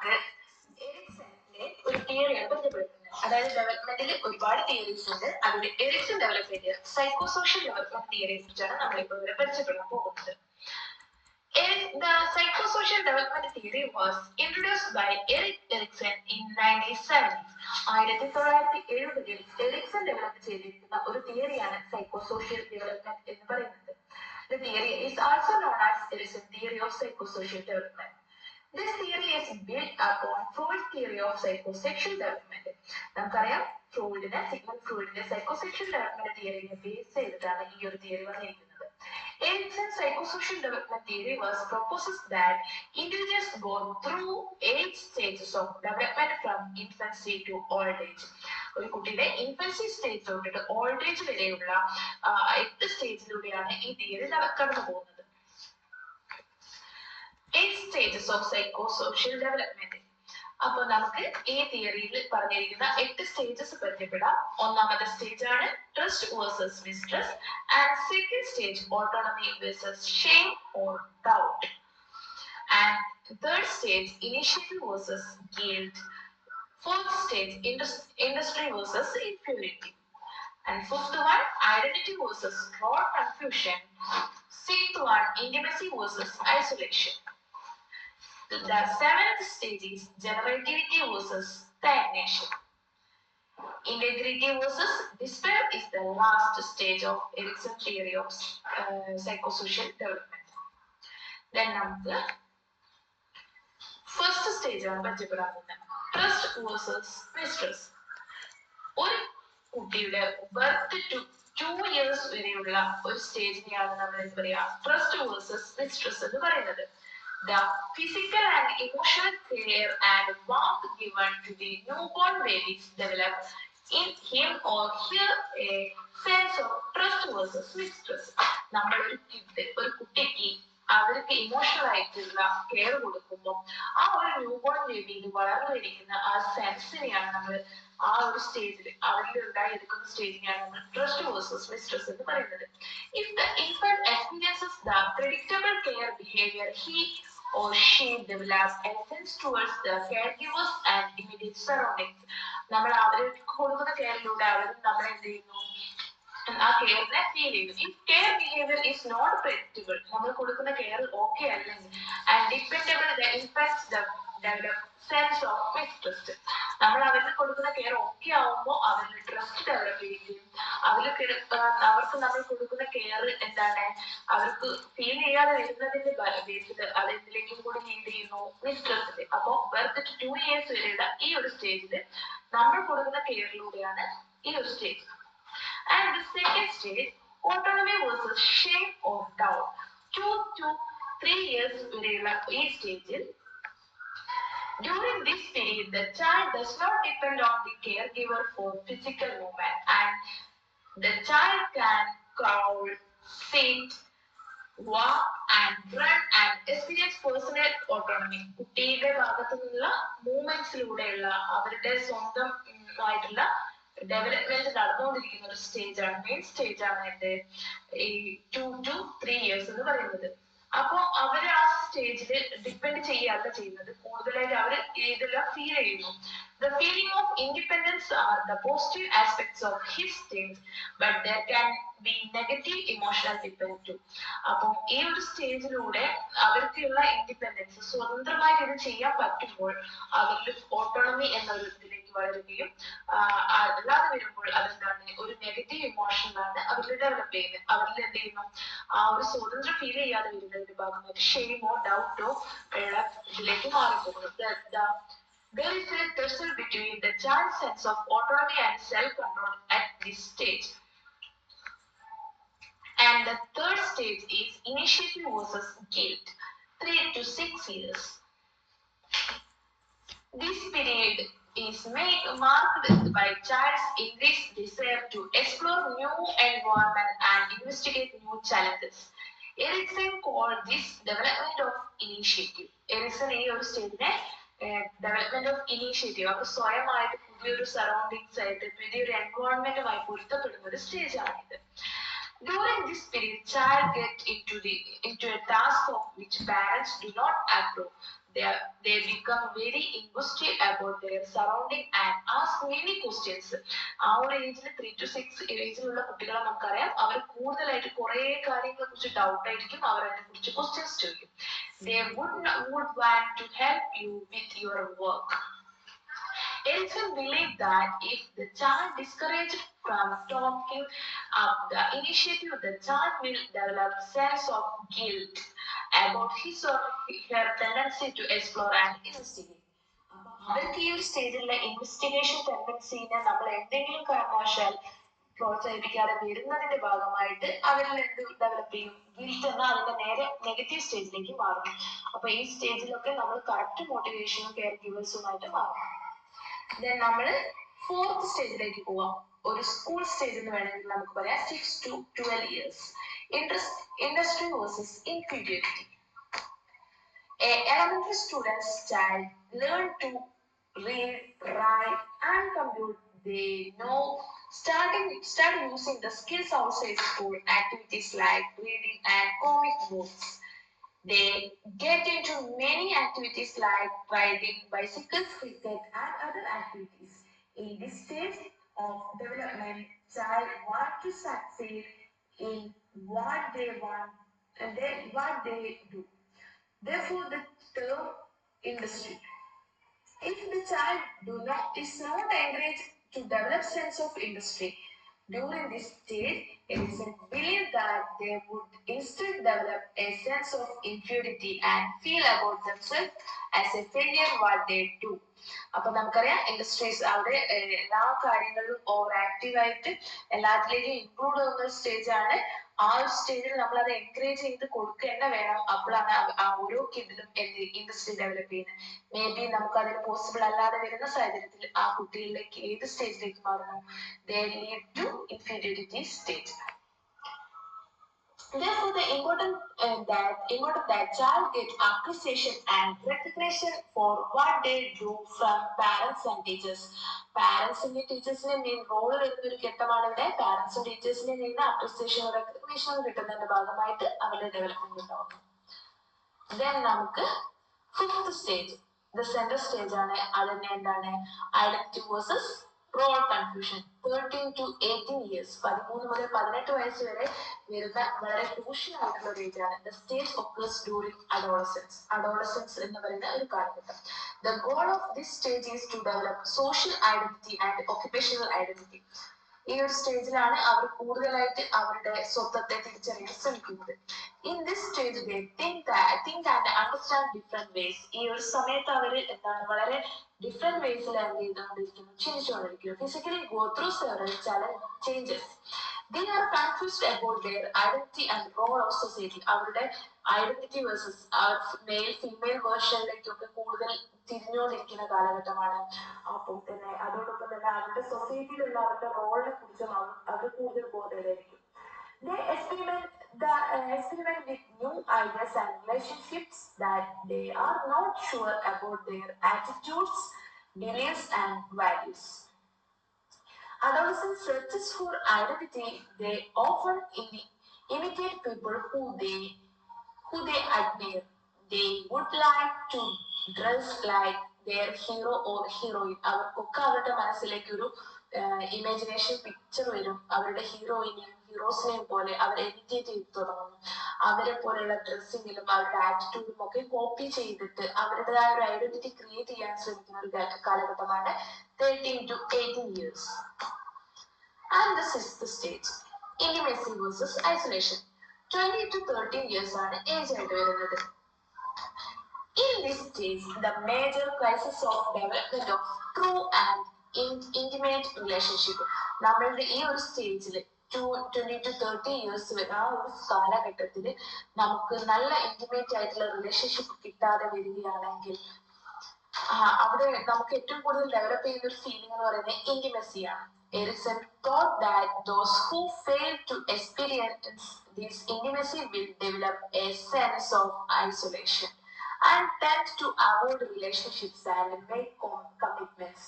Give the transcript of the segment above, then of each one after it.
നമുക്ക് എറിക്സന്റെ ഒരു തിയറിയാണ് പരിചയപ്പെടുത്തുന്നത്. അതായത് ഡെവലപ്മെന്റിൽ ഒരുപാട് തിയറീസ് ഉണ്ട്. അതിൽ എറിക്സൺ ഡെവലപ്പ് ചെയ്ത സൈക്കോ സോഷ്യൽ ഡെവലപ്മെന്റ് തിയറിയെ കുറിച്ചാണ് നമ്മളിപ്പോൾ ഇവിടെ പരിചയപ്പെടാൻ പോകുന്നത്. The psychosocial development theory was introduced by Erik Erikson in 1970s. 1970ൽ എറിക്സൺ ഡെവലപ്പ് ചെയ്തിരിക്കുന്ന ഒരു തിയറിയാണ് സൈക്കോസോഷ്യൽ ഡെവലപ്മെന്റ് എന്ന് പറയുന്നത്. The theory is also known as Erikson theory of psychosocial development. This theory is built upon Freud's theory of psychosexual development. നമുക്കറിയാം Sigmund ഫ്രോയിഡിന്റെ psychosexual development തിയറിയെ base ചെയ്തിട്ടാണ് ഈ ഒരു theory വന്നിരിക്കുന്നത്. Erikson's psychosocial development theory was proposes that individuals go through 8 stages of development from infancy to old age. ഒരു കുട്ടിയുടെ infancy stage തൊട്ടിട്ട് old age വരെയുള്ള 8 സ്റ്റേജിലൂടെയാണ് ഈ തിയറി കടന്നു പോകുന്നത്. 8 stages of psychosocial development. അപ്പോൾ നമുക്ക് ഈ തിയറിയിൽ പറഞ്ഞിരിക്കുന്ന 8 സ്റ്റേജസ് പരിചയപ്പെടാം. ഒന്നാമത്തെ സ്റ്റേജ് ആണ് trust versus mistrust and second stage autonomy versus shame or doubt and third stage initiative versus guilt. Fourth stage industry versus inferiority and fifth one identity versus role confusion. Sixth one intimacy versus isolation. The seventh stage is generativity versus stagnation. Integrity versus despair is the last stage of Erikson's theory of psychosocial development. Then നമുക്ക് first stage ആണ് പരിചയപ്പെടാൻ പോകുന്നത്. Trust versus mistrust. ഒരു കുട്ടിയുടെ birth to 2 years വരെയുള്ള ഒരു സ്റ്റേജിനെയാണ് നമ്മൾ എന്താ പറയാ ട്രസ്റ്റ് വേഴ്സസ് മിസ്ട്രസ്റ്റ് എന്ന് പറയുന്നത്. The physical and emotional care and warmth given to the newborn babies develop in him or her a sense of trust versus mistrust. നമ്മൾ ഒരു കുട്ടിക്ക് അവർക്ക് ഇമോഷണൽ ആയിട്ടുള്ള കെയർ കൊടുക്കുമ്പോൾ ആ ഒരു ന്യൂബോൺ ബേബിയിൽ വളർന്നു വരിക്കുന്ന ആ സെൻസിനെയാണ് നമ്മൾ ആ ഒരു സ്റ്റേജിൽ അവരിൽ ഉണ്ടായിരിക്കുന്ന സ്റ്റേജിനെയാണ് നമ്മൾ ട്രസ്റ്റ് വേഴ്സസ് മിസ്ട്രസ്റ്റ് എന്ന് പറയുന്നത്. If the infant experiences the predictable care behavior, he or she develops a sense towards the caregivers and immediate surroundings. നമ്മൾ അവർക്ക് കൊടുക്കുന്ന കെയറിലൂടെ അവർ നമ്മളെ എന്ത് ചെയ്യുന്നു ആ കെയറിനെ ഫീൽ ചെയ്യുന്നു. If care behavior is not predictable, നമ്മൾ കൊടുക്കുന്ന കെയർ ഓക്കെ അല്ലെങ്കിൽ and dependable, the infants develop sense of mistrust. നമ്മൾ അവർക്ക് കൊടുക്കുന്ന കെയർ ഓക്കെ ആവുമ്പോൾ അവരിൽ ട്രസ്റ്റ് ഡെവലപ്പ് ചെയ്യുകയും അവർക്ക് നമ്മൾ കൊടുക്കുന്ന കെയർ എന്താണ് അവർക്ക് ഫീൽ ചെയ്യാതെ വരുന്നതിന്റെ ബേസിൽ അത് എന്തിലേക്കും കൂടി ലീഡ് ചെയ്യുന്നു മിസ്ട്രസ്റ്റില്. അപ്പോൾ ബർത്ത് ടു 2 years വരെയുള്ള ഈ ഒരു സ്റ്റേജിൽ നമ്മൾ കൊടുക്കുന്ന കെയറിലൂടെയാണ് ഈ ഒരു stage. And the second stage, autonomy versus shame or doubt. 2 to 3 years വരെയുള്ള ഈ സ്റ്റേജിൽ during this period the child does not depend on the caregiver for physical movement and the child can crawl, sit, walk and run and experience personal autonomy. കുട്ടിയുടെ ഭാഗത്തു നിന്നുള്ള മൂവ്മെന്റ്സിലൂടെയുള്ള അവരുടെ സ്വന്തം ആയിട്ടുള്ള development നടന്നുകൊണ്ടിരിക്കുന്ന ഒരു സ്റ്റേജ് ആണ് മെയിൻ സ്റ്റേജ് ആണ് എന്റെ ഈ 2 to 3 years എന്ന് പറയുന്നത്. അപ്പൊ അവര് ആ സ്റ്റേജിൽ ഡിപ്പെൻഡ് ചെയ്യല്ല ചെയ്യുന്നത്, കൂടുതലായിട്ട് അവര് ഇതെല്ലാം ഫീൽ ചെയ്യുന്നു. The feeling of independence are the positive aspects of his stage, but there can be negative emotional dependence too. അപ്പം ഈ ഒരു സ്റ്റേജിലൂടെ അവർക്കുള്ള ഇൻഡിപെൻഡൻസ് സ്വതന്ത്രമായിട്ട് ഇത് ചെയ്യാൻ പറ്റുമ്പോൾ അവരിൽ ഓട്ടോണമി എന്ന ഒരു ഇതിലേക്ക് വളരുകയും അല്ലാതെ വരുമ്പോൾ അതെന്താണ് ഒരു നെഗറ്റീവ് ഇമോഷനാണ് അവരിൽ ഡെവലപ്പ് ചെയ്യുന്നത്. അവരിൽ എന്ത് ചെയ്യുന്നു ആ ഒരു സ്വതന്ത്രം ഫീൽ ചെയ്യാതെ വരുന്നതിന്റെ ഭാഗമായിട്ട് ഷെയിമോ ഡൗട്ടോ ഉള്ള ഇതിലേക്ക് മാറിപ്പോകുന്നു. There is a tussle between the child's sense of autonomy and self-control at this stage. And the third stage is initiative versus guilt, 3 to 6 years. This period is marked by child's increased desire to explore new environment and investigate new challenges. Erikson called this development of initiative. Erikson ഈ ഒരു സ്റ്റേജിനെ development of initiative, അവർ സ്വയമായിട്ട് പുതിയൊരു surroundings ആയിട്ട് പുതിയൊരു എൻവയോൺമെന്റുമായി പൊരുത്തപ്പെടുന്ന ഒരു stage ആണിത്. During this period, child get into a task of which parents do not approve. They become very invested about their surrounding and ask many questions. ആ ഒരു ഏജിൽ 3 to 6 ഏജിലുള്ള കുട്ടികളെ നമുക്കറിയാം, അവർ കൂടുതലായിട്ട് കുറേ കാര്യങ്ങളെ കുറിച്ച് ഡൗട്ട് ആയിരിക്കും, അവർ അതിനെ കുറിച്ച് ക്വസ്റ്റ്യൻസ് ചോദിക്കും. They would want to help you with your work. Erikson believed that if the child discouraged from taking up the initiative, the child will develop sense of guilt about his or her tendency to explore and investigate. അവർക്ക് ഈ ഒരു സ്റ്റേജിലുള്ള investigation ടെൻഡൻസിനെ നമ്മൾ എന്തെങ്കിലും കാരണവശാൽ പ്രോത്സാഹിപ്പിക്കാതെ വരുന്നതിന്റെ ഭാഗമായിട്ട് അവരിൽ എന്ത് ഡെവലപ്പ് ചെയ്യും? ഗിൽറ്റ് എന്ന അതിന്റെ നേരെ നെഗറ്റീവ് സ്റ്റേജിലേക്ക് മാറും. അപ്പൊ ഈ സ്റ്റേജിലൊക്കെ നമ്മൾ കറക്റ്റ് മോട്ടിവേഷനും കെയർ ഗിവേഴ്സുമായിട്ട് മാറണം. ദെൻ നമ്മൾ ഫോർത്ത് സ്റ്റേജിലേക്ക് പോവാം. ഒരു സ്കൂൾ സ്റ്റേജ് എന്ന് വേണമെങ്കിൽ നമുക്ക് പറയാം 6 to 12 years. Industry versus inferiority. A elementary student's child learn to read, write, and compute. They know start using the skills outside school activities like reading and comic books. They get into many activities like riding bicycles, cricket, and other activities. In this stage of development, child want to succeed in what they want and what they do. Therefore, the term industry. If the child is not encouraged to develop sense of industry during this stage, it is believed that they would instead develop a sense of inferiority and feel about themselves as a failure what they do. അപ്പൊ നമുക്കറിയാം industries അവിടെ എല്ലാ കാര്യങ്ങളിലും over active ആയിട്ട് എല്ലാത്തിലേക്കും include ചെയ്യുന്ന stage ആണ്. ആ ഒരു സ്റ്റേജിൽ നമ്മൾ അത് എൻകറേജ് ചെയ്ത് കൊടുക്കുക തന്നെ വേണം. അപ്പോഴാണ് ആ ഓരോ കിഡിലും ഇൻഡസ്ട്രി ഡെവലപ്പ് ചെയ്യുന്നത്. മേ ബി നമുക്ക് അതിന് പോസിബിൾ അല്ലാതെ വരുന്ന സാഹചര്യത്തിൽ ആ കുട്ടികളിലേക്ക് ഏത് സ്റ്റേജിലേക്ക് മാറുന്നു? They lead to inferiority stage. Therefore, the important that child get appreciation and recognition for what they do from parents and teachers. പാരന്റ്സിന്റെ ടീച്ചേഴ്സിന്റെ മെയിൻ റോൾ വരുന്ന ഒരു ഘട്ടമാണ് ഇവിടെ. പാരന്റ്സും ടീച്ചേഴ്സിന്റെ നിന്ന് അപ്രിസിയേഷനും റെക്കഗ്നേഷനും കിട്ടുന്നതിന്റെ ഭാഗമായിട്ട് അവരുടെ ഡെവലപ്മെന്റ് ഉണ്ടാവുന്നു. ദെൻ നമുക്ക് fifth stage, the central stage ആണ്. അതിനെ എന്താണ്? Identity versus role confusion. 13 to 18 years, 13 മുതൽ 18 വയസ്സ് വരെ വരുന്ന വളരെ ക്രൂഷ്യൽ ആയിട്ടുള്ള ഒരു ഏജ് ആണ്. The stage occurs during adolescence എന്ന് പറയുന്ന ഒരു കാലഘട്ടം. The goal of this stage is to develop social identity and occupational identity. ഈ ഒരു സ്റ്റേജിലാണ് അവർ കൂടുതലായിട്ട് അവരുടെ സ്വത്വത്തെ തിരിച്ചറിയാൻ ശ്രമിക്കുന്നത്. In this stage they think and understand different ways. ഈ ഒരു സമയത്ത് അവർ എന്താണ് വളരെ ഡിഫറെന്റ് വേസിൽ എന്ത് ചെയ്തുകൊണ്ടിരിക്കുന്നു? ചിന്തിച്ചുകൊണ്ടിരിക്കുന്നു. Physically go through several changes. They are confused about their identity and role of society. അവരുടെ ഐഡന്റിറ്റി വേഴ്സസ് മെയിൽ ഫീമെയിൽ വേർഷനിലേക്കൊക്കെ കൂടുതൽ തിരിഞ്ഞുകൊണ്ടിരിക്കുന്ന കാലഘട്ടമാണ്. അപ്പോൾ തന്നെ അതോടൊപ്പം തന്നെ അവരുടെ സൊസൈറ്റിയിലുള്ള അവരുടെ റോളിനെ കുറിച്ചും അവർ കൂടുതൽ ബോധേഡായിരിക്കും. They experiment with new ideas and relationships that they are not sure about their attitudes, beliefs, and values. Adolescents searches for identity. They often imitate people who they admire. They would like to dress like their hero or heroine. അവർക്കൊക്കെ അവരുടെ മനസ്സിലേക്ക് ഒരു imagination picture വരും. അവരുടെ ഹീറോസിനെയും പോലെ അവർ എമിറ്റേറ്റ് ചെയ്ത് തുടങ്ങുന്നു. അവരെ പോലെയുള്ള ഡ്രസ്സിങ്ങിലും അവരുടെ ആറ്റിറ്റ്യൂഡും ഒക്കെ കോപ്പി ചെയ്തിട്ട് അവരുടേതായ ഒരു ഐഡന്റിറ്റി ക്രിയേറ്റ് ചെയ്യാൻ ശ്രമിക്കുന്ന ഒരു കാലഘട്ടമാണ് 13 to 18 years. And the sixth stage, intimacy versus isolation. 20 to 13 years ആണ് ഏജ് ആയിട്ട് വരുന്നത്. In this stage, the major crisis of development of true and intimate relationship. നമ്മളുടെ ഈ ഒരു സ്റ്റേജിൽ 20 to 30 years ആ ഒരു കാലഘട്ടത്തിൽ നമുക്ക് നല്ല ഇന്റിമേറ്റ് ആയിട്ടുള്ള റിലേഷൻഷിപ്പ് കിട്ടാതെ വരികയാണെങ്കിൽ അവിടെ നമുക്ക് ഏറ്റവും കൂടുതൽ ഡെവലപ്പ് ചെയ്യുന്ന ഒരു ഫീലിംഗ് എന്ന് പറയുന്നത് ഇന്റിമസിയാണ്. Erikson thought that those who fail to experience this intimacy will develop a sense of isolation and tend to avoid relationships and make commitments.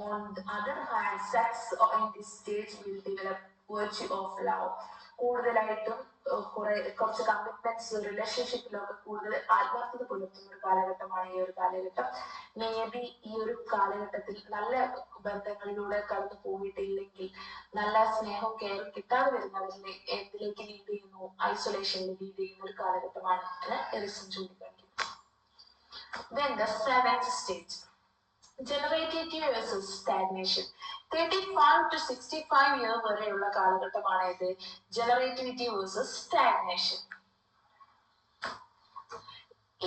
On the other hand, sex in this stage will develop virtue of love. കൂടുതലായിട്ടും കുറച്ച് commitments റിലേഷൻഷിപ്പിലൊക്കെ കൂടുതൽ ആത്മാർത്ഥത പുലർത്തുന്ന ഒരു കാലഘട്ടമാണ് ഈ ഒരു കാലഘട്ടം. മേ ബി ഈ ഒരു കാലഘട്ടത്തിൽ നല്ല ബന്ധങ്ങളിലൂടെ കടന്നു പോയിട്ടില്ലെങ്കിൽ, നല്ല സ്നേഹവും കെയറും കിട്ടാതെ വരുന്നവരിലെ എന്തിലേക്ക് ലീഡ് ചെയ്യുന്നു, ഐസൊലേഷനിൽ ലീഡ് ചെയ്യുന്ന ഒരു കാലഘട്ടമാണ് എന്ന് എറിസൺ ചൂണ്ടിക്കാണിക്കുന്നു. Then the seventh stage, generative versus stagnation. 35 to 65 year വരെയുള്ള കാലഘട്ടമാണ് ഇത് generativity versus stagnation.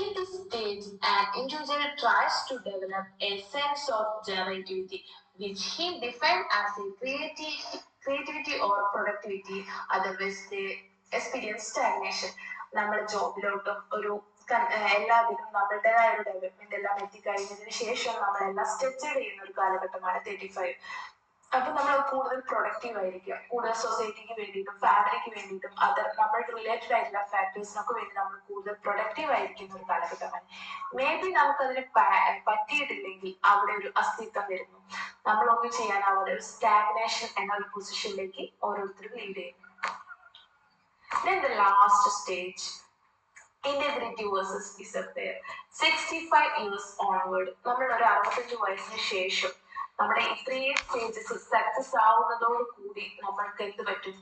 In this stage, an individual tries to develop a sense of generativity, which he defined as a creativity or productivity. Otherwise, they experience stagnation. നമ്മൾ ജോബിലോട്ടും ഒരു എല്ലാത്തിനും നമ്മുടേതായ ഒരു development എല്ലാം എത്തിക്കഴിഞ്ഞതിന് ശേഷം നമ്മളെല്ലാം സ്റ്റെച്ചഡ് ചെയ്യുന്ന ഒരു കാലഘട്ടമാണ് 35. അപ്പൊ നമ്മൾ കൂടുതൽ പ്രൊഡക്റ്റീവ് ആയിരിക്കുക, കൂടുതൽ സൊസൈറ്റിക്ക് വേണ്ടിയിട്ടും ഫാമിലിക്ക് വേണ്ടിയിട്ടും നമ്മൾ റിലേറ്റഡ് ആയിട്ടുള്ള ഫാക്ടേഴ്സിനൊക്കെ വേണ്ടി നമ്മൾ കൂടുതൽ പ്രൊഡക്റ്റീവ് ആയിരിക്കുന്ന ഒരു കാലഘട്ടമാണ്. മേ ബി നമുക്കതിന് പറ്റിയിട്ടില്ലെങ്കിൽ അവിടെ ഒരു അസ്തിത്വം വരുന്നു, നമ്മളൊന്നും ചെയ്യാനാവാതെ ഒരു സ്റ്റാഗ്നേഷൻ എന്ന ഒരു പൊസിഷനിലേക്ക് ഓരോരുത്തരും ലീഡ് ചെയ്യുന്നു. Then the last stage, integrity versus disappear. 65 years onward, നമ്മൾ ഒരു 65 വയസ്സിന് ശേഷം നമ്മുടെ ഇത്രയും സ്റ്റേജസ് സക്സസ് ആവുന്നതോട് കൂടി നമ്മൾക്ക് എന്ത് പറ്റും?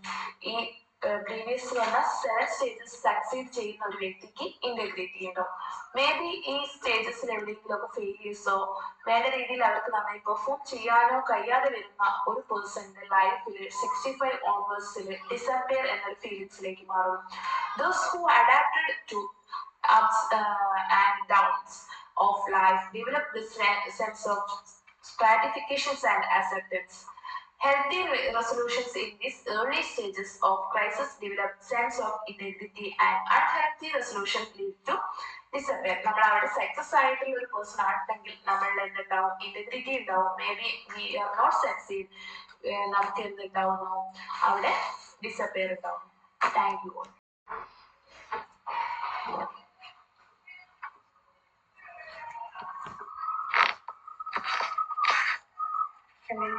ഈ പ്രീവിയസ് വന്ന 7 സ്റ്റേജസ് സക്സീഡ് ചെയ്യുന്ന ഒരു വ്യക്തിക്ക് ഇന്റഗ്രിറ്റി ഉണ്ടോ? മേ ബി ഈ സ്റ്റേജസിൽ എവിടെയെങ്കിലുമൊക്കെ ഫെയിലിയേഴ്സോ വേണ്ട രീതിയിൽ അവർക്ക് നന്നായി പെർഫോം ചെയ്യാനോ കഴിയാതെ വരുന്ന ഒരു പേഴ്സന്റെ ലൈഫിൽ 65 ഓൺവേഴ്സിൽ ഡിസപ്പിയർ എന്നൊരു ഫീലിംഗ്സിലേക്ക് മാറും. Those who adapted to ups and downs of life develop this sense of stratifications and acceptance. Healthy resolutions in these early stages of crisis develop sense of integrity, and unhealthy resolutions lead to disappear. നമ്മൾ അവിടെ success ആയിട്ടുള്ള ഒരു person ആണെങ്കിൽ നമ്മളുടെ എന്തുണ്ടാവും? Integrity ഉണ്ടാവും. Maybe we are not succeed, നമുക്ക് എന്തുണ്ടാവുന്നു? അവിടെ ഡിസപ്പിയർ ഉണ്ടാവും. Thank you all. And then